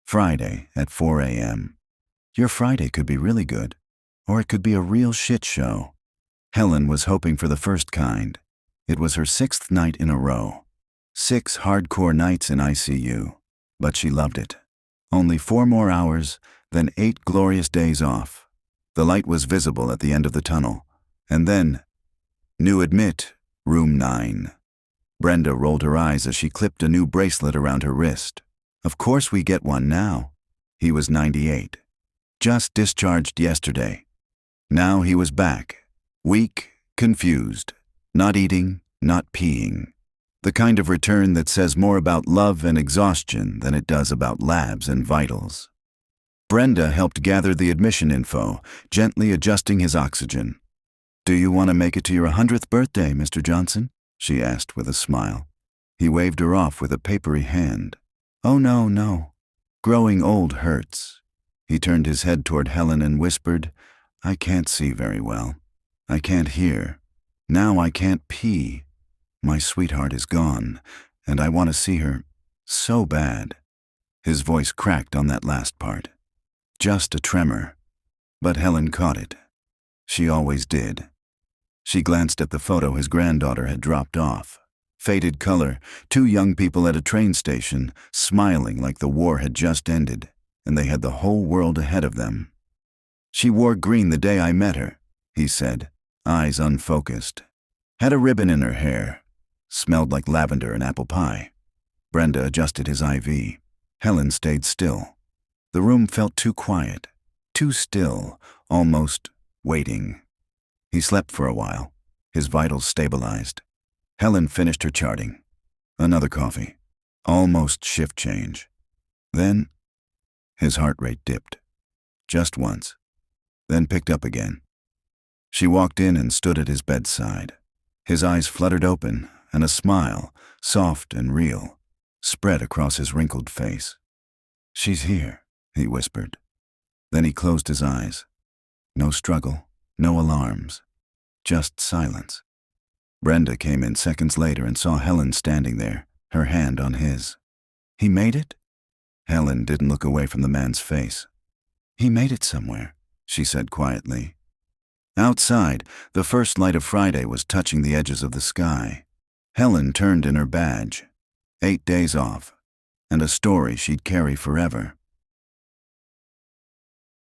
Friday at 4 a.m. Your Friday could be really good, or it could be a real shit show. Helen was hoping for the first kind. It was her 6th night in a row. 6 hardcore nights in I.C.U., but she loved it. Only 4 more hours, then 8 glorious days off. The light was visible at the end of the tunnel. And then, new admit, room 9. Brenda rolled her eyes as she clipped a new bracelet around her wrist. Of course we get one now. He was 98. Just discharged yesterday. Now he was back. Weak, confused. Not eating, not peeing. The kind of return that says more about love and exhaustion than it does about labs and vitals. Brenda helped gather the admission info, gently adjusting his oxygen. "Do you want to make it to your 100th birthday, Mr. Johnson?" she asked with a smile. He waved her off with a papery hand. "Oh, no, no. Growing old hurts." He turned his head toward Helen and whispered, "I can't see very well. I can't hear. Now I can't pee. My sweetheart is gone, and I want to see her so bad." His voice cracked on that last part. Just a tremor. But Helen caught it. She always did. She glanced at the photo his granddaughter had dropped off. Faded color, 2 young people at a train station, smiling like the war had just ended, and they had the whole world ahead of them. "She wore green the day I met her," he said, eyes unfocused. "Had a ribbon in her hair. Smelled like lavender and apple pie." Brenda adjusted his IV. Helen stayed still. The room felt too quiet, too still, almost waiting. He slept for a while, his vitals stabilized. Helen finished her charting. Another coffee. Almost shift change. Then, his heart rate dipped. Just once. Then picked up again. She walked in and stood at his bedside. His eyes fluttered open, and a smile, soft and real, spread across his wrinkled face. "She's here," he whispered. Then he closed his eyes. No struggle, no alarms, just silence. Brenda came in seconds later and saw Helen standing there, her hand on his. "He made it?" Helen didn't look away from the man's face. "He made it somewhere," she said quietly. Outside, the first light of Friday was touching the edges of the sky. Helen turned in her badge. 8 days off, and a story she'd carry forever.